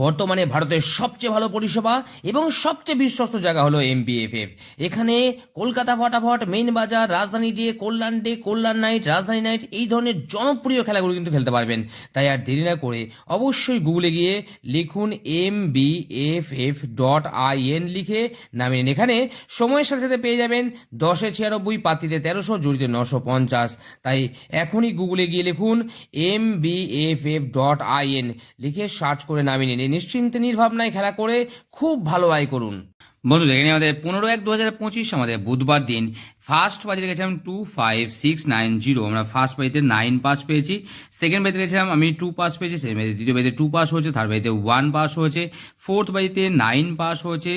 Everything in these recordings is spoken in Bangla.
বর্তমানে ভারতের সবচেয়ে ভালো পরিষেবা এবং সবচেয়ে বিশ্বস্ত জায়গা হলো এমবিএফএফ। এখানে কলকাতা ফাটাফট, মেইন বাজার, রাজধানী ডে, কল্যাণ নাইট, রাজধানী নাইট এই ধরনের জনপ্রিয় খেলাগুলো কিন্তু খেলতে পারবেন। তাই আর দেরি না করে অবশ্যই গুগলে গিয়ে লিখুন mbff.in লিখে নামিয়ে নিন। এখানে সময়ের সাথে সাথে পেয়ে যাবেন 10-96, পাত্রীতে 1300, জুড়িতে 950। তাই এখনই গুগলে গিয়ে লিখুন mbff.in লিখে সার্চ করে নামিয়ে নিন। নিশ্চিন্তে নির্ভাবনায় খেলা করে খুব ভালো আয় করুন। বন্ধুদের এখানে আমাদের 15/1/2025 আমাদের বুধবার দিন ফার্স্ট বাজিতে গেছিলাম 25690। আমরা ফার্স্ট বাজিতে 9 পাস পেয়েছি, সেকেন্ড বাজিতে গেছিলাম আমি 2 পাস পেয়েছি, সেকেন্ড বাজিতে দ্বিতীয় বাজিতে 2 পাস হয়েছে, থার্ড বাজিতে 1 পাস হয়েছে, ফোর্থ বাজিতে 9 পাস হয়েছে,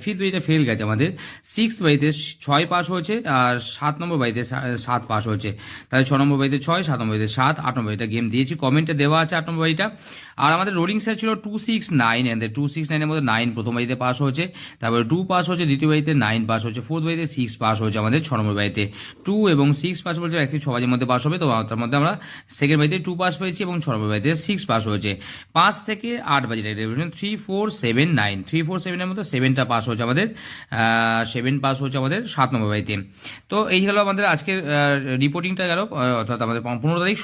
ফিফথ বাজিতে ফেল গেছে আমাদের, সিক্সথ বাজিতে 6 পাস হয়েছে, আর 7 নম্বর বাজিতে 7 পাস হয়েছে। তাহলে 6 নম্বর বাজিতে 6, 7 নম্বর বাজিতে 7, 8 নম্বর বাজিতে গেম দিয়েছি, কমেন্টে দেওয়া আছে 8 নম্বর বাজিটা। আর আমাদের রোলিং সেট ছিল 269, এর 269 এর মধ্যে 9 প্রথম বাজিতে পাস হয়েছে, তারপরে 2 পাস হয়েছে, দ্বিতীয় বাজিতে 9 পাস হয়েছে, ফোর্থ বাজিতে 6 পাস হয়েছে আমাদের, 6 নম্বর বাজিতে 2 এবং 6 পাস বলছে একটি 6 বাজির মধ্যে পাস হবে। তো তার মধ্যে আমরা সেকেন্ড বাজিতে 2 পাস পেয়েছি এবং 6 নম্বর বাজিতে 6 পাস হয়েছে। 5 থেকে 8 বাজি 3 4 7 9, 3 4 7 এর মধ্যে 7টা পাস হয়েছে আমাদের, 7 পাস হয়েছে আমাদের 7 নম্বর বাজিতে। তো এই হলো আমাদের আজকের রিপোর্টিংটা গেল, অর্থাৎ আমাদের 15 তারিখ।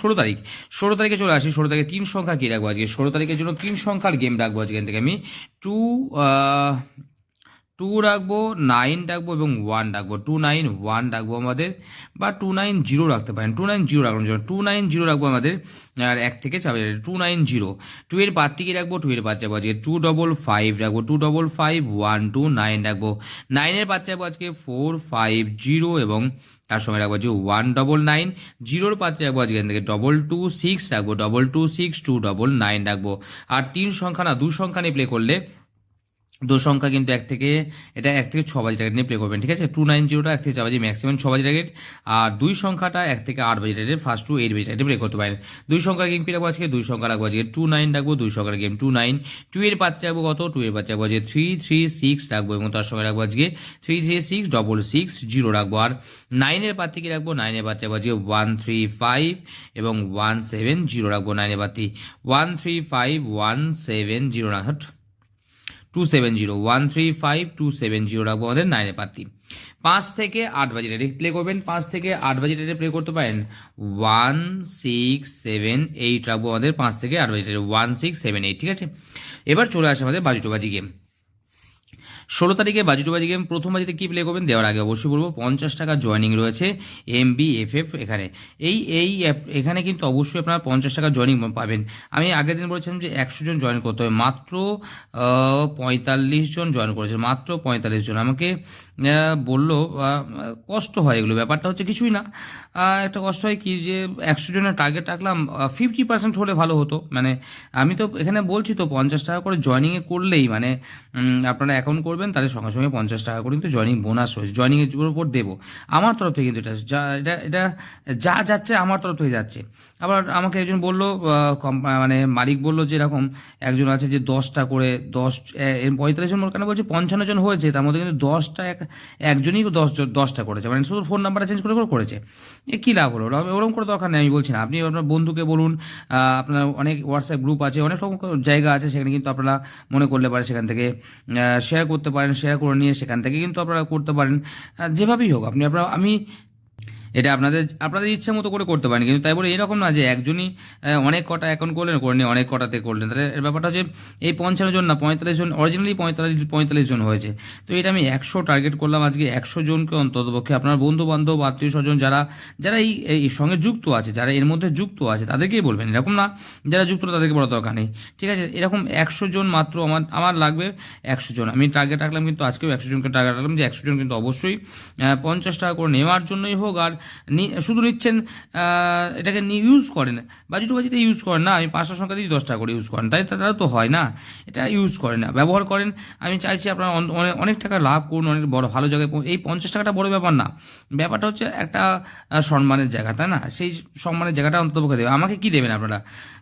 16 তারিখে চলে আসি। 16 তারিখে 3 সংখ্যা কি রাখবো আজকে? 16 তারিখের জন্য 3 সংখ্যার গেম রাখবো আজকে। এখান থেকে আমি 2 রাখবো, 9 রাখবো এবং 1 রাখবো। 291 রাখবো আমাদের, বা 290 রাখতে পারেন। 290 রাখানোর জন্য 290 রাখবো আমাদের। আর 1 থেকে 290। 2 এর পাত থেকে রাখবো, 2 এর পাত রাখবো আজকে 255 রাখবো, 255 1 2 9 রাখবো। 9 এর পাত রাখবো আজকে 450 এবং তার সঙ্গে রাখবো যে 199। 0-র পাত্রে রাখবো আজকে এখান থেকে 226 রাখবো, 226 299 রাখবো। আর 3 সংখ্যা না, 2 সংখ্যা নিয়ে প্লে করলে, 2 সংখ্যা কিন্তু 1 থেকে 6 বাজি টার্গেট নিয়ে প্লে করবেন, ঠিক আছে? 290টা 1 থেকে 4 বাজি, ম্যাক্সিমাম 6 বাজি টার্গেট। আর 2 সংখ্যাটা 1 থেকে 8 বাজি টার্গেট, ফার্স্ট টু 8 বাজি টার্গেট প্লে করতে পারেন। 2 সংখ্যার গেম পি রাখবো আজকে, 2 সংখ্যা রাখবো আজকে 29 রাখবো, 2 সংখ্যার গেম 29। 2 এর পাত্রে রাখবো কত? 2 এর পাত্রে রাখবো আজকে 336 রাখবো এবং তার সঙ্গে রাখবো আজকে 336 660 রাখবো। আর 9 এর পাত থেকে রাখবো, 9 এর পাত্রে রাখবো আজকে 135 এবং 170 রাখবো। 9 এর পাত্রে 135 170 রাখবো, 270 135 270 রাখবো আমাদের 9 এর পাত্তি। 5 থেকে 8 বাজি রেটে প্লে করবেন, 5 থেকে 8 বাজি রেটে প্লে করতে পারেন। 1678 রাখবো আমাদের 5 থেকে 8 বাজি রেটে, 1678, ঠিক আছে? এবার চলে আসে আমাদের বাজি টু বাজি গেম। 16 তারিখে বাজি টু বাজি গেম। প্রথম বাজিতে কি প্লে করবেন দেওয়ার আগে অবশ্যই বলবো 50 টাকা জয়নিং রয়েছে এমবিএফএফ এখানে। এখানে কিন্তু অবশ্যই আপনারা 50 টাকা জয়নিং পাবেন। আমি আগের দিন বলেছিলাম যে 100 জন জয়েন করতে হবে, মাত্র 45 জন জয়েন করেছে, মাত্র 45 জন। আমাকে বললো, কষ্ট হয় এগুলো, ব্যাপারটা হচ্ছে কিছুই না। একটা কষ্ট হয় কি যে 100 জনের টার্গেট রাখলাম, 50% হলে ভালো হতো। মানে আমি তো এখানে বলছি তো 50 টাকা করে জয়নিংয়ে করলেই, মানে আপনারা অ্যাকাউন্ট করবেন, তাহলে সঙ্গে সঙ্গে 50 টাকা করে কিন্তু জয়নিং বোনাস হয়েছে, জয়নিংয়ের উপর দেবো আমার তরফ থেকে। কিন্তু এটা যা যাচ্ছে আমার তরফ থেকে যাচ্ছে। আবার আমাকে একজন বললো, মানে মালিক বললো যে এরকম একজন আছে যে 10টা করে 45 জন কেন বলছে, 55 জন হয়েছে, তার মধ্যে কিন্তু 10টা একজনই 10টা করেছে, মানে শুধু ফোন নাম্বারটা চেঞ্জ করে করেছে। কী লাভ হলো? ওরকম করে দরকার নেই, আমি বলছি না। আপনি আপনার বন্ধুকে বলুন, আপনার অনেক হোয়াটসঅ্যাপ গ্রুপ আছে, অনেক রকম জায়গা আছে, সেখানে কিন্তু আপনারা মনে করলে পারে সেখান থেকে শেয়ার করতে পারেন, শেয়ার করে নিয়ে সেখান থেকে কিন্তু আপনারা করতে পারেন। যেভাবেই হোক আমি এটা আপনাদের ইচ্ছা মতো করে করতে পারেন। কিন্তু তাই বলে এরকম না যে একজনই অনেক কটা অ্যাকাউন্ট করলেন, করে নিয়ে অনেক কটাতে করলেন। তাহলে এর ব্যাপারটা হচ্ছে এই 55 জন না, 45 জন, অরিজিনালি 45 জন হয়েছে। তো এটা আমি 100 টার্গেট করলাম আজকে। 100 জনকে অন্ততপক্ষে আপনার বন্ধু বান্ধব, আত্মীয় স্বজন যারা যারা এই সঙ্গে যুক্ত আছে, যারা এর মধ্যে যুক্ত আছে, তাদেরকেই বলবেন। এরকম না যারা যুক্ত না তাদেরকে বলার দরকার নেই, ঠিক আছে? এরকম 100 জন মাত্র আমার লাগবে। 100 জন আমি টার্গেট রাখলাম, কিন্তু আজকেও 100 জনকে টার্গেট রাখলাম যে 100 জন কিন্তু অবশ্যই 50 টাকা করে নেওয়ার জন্যই হোক, আর শুধু নিচ্ছেন, এটাকে ইউজ করেন, বাজি টু বাজিতে ইউজ করেন না। আমি 5টা সংখ্যা দিয়ে 10 টাকা করে ইউজ করেন, তাই তারা তো হয় না। এটা ইউজ করেন না, ব্যবহার করেন। আমি চাইছি আপনারা অনেক টাকা লাভ করুন, অনেক বড় ভালো জায়গায়। এই 50 টাকাটা বড় ব্যাপার না, ব্যাপারটা হচ্ছে একটা সম্মানের জায়গা, তাই না? সেই সম্মানের জায়গাটা অন্ততপক্ষে দেবে। আমাকে কি দেবেন আপনারা?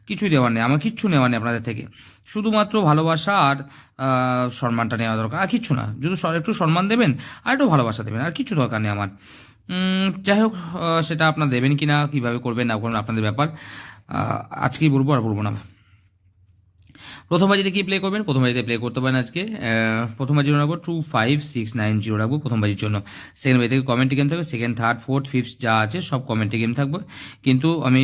কিছুই দেওয়ার নেই, আমার কিচ্ছু নেওয়ার নেই আপনাদের থেকে, শুধুমাত্র ভালোবাসা আর সম্মানটা নেওয়া দরকার, আর কিচ্ছু না। যদি একটু সম্মান দেবেন আর একটু ভালোবাসা দেবেন, আর কিছু দরকার নেই আমার। যাই হোক, সেটা আপনারা দেবেন কি না, কীভাবে করবেন না করবেন আপনাদের ব্যাপার, আজকেই বলবো, আর বলবো না। প্রথম বাজিতে কি প্লে করবেন? প্রথম বাজিতে প্লে করতে পারেন আজকে প্রথম বাজির রাখবো 25690 রাখবো প্রথম বাজির জন্য। সেকেন্ড বাজি থেকে কমেন্টে গেম থাকবে, সেকেন্ড থার্ড ফোর্থ ফিফথ যা আছে সব কমেন্টে গেম থাকবে, কিন্তু আমি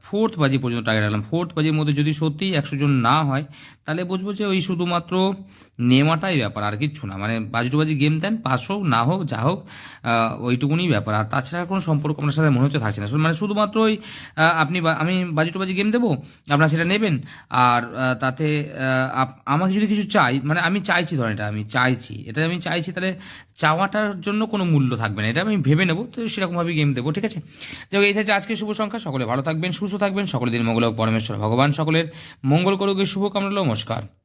ফোর্থ বাজি পর্যন্ত টার্গেট রাখলাম। ফোর্থ বাজির মধ্যে যদি সত্যি 100 জন না হয় তাহলে বুঝবো যে ওই শুধুমাত্র নেওয়াটাই ব্যাপার, আর কিচ্ছু না। মানে বাজি টু বাজি গেম দেন, পাস হোক না হোক যা হোক ওইটুকুনি ব্যাপার, আর তাছাড়া কোনো সম্পর্ক আপনার সাথে মনে হচ্ছে থাকছে না। মানে শুধুমাত্র ওই আমি বাজি টু বাজি গেম দেবো, আপনারা সেটা নেবেন, আর তাতে আমাকে যদি কিছু চাই, মানে আমি চাইছি, ধরেন এটা আমি চাইছি, তাহলে চাওয়াটার জন্য কোনো মূল্য থাকবে না, এটা আমি ভেবে নেবো, তো সেরকমভাবে গেম দেবো, ঠিক আছে। তো এই থেকে আজকে শুভ সংখ্যা, সকলে ভালো থাকবেন, সুস্থ থাকবেন, সকলের দিন মঙ্গল হোক, পরমেশ্বর ভগবান সকলের মঙ্গল করুক, এই শুভ কামনা রইলো। নমস্কার।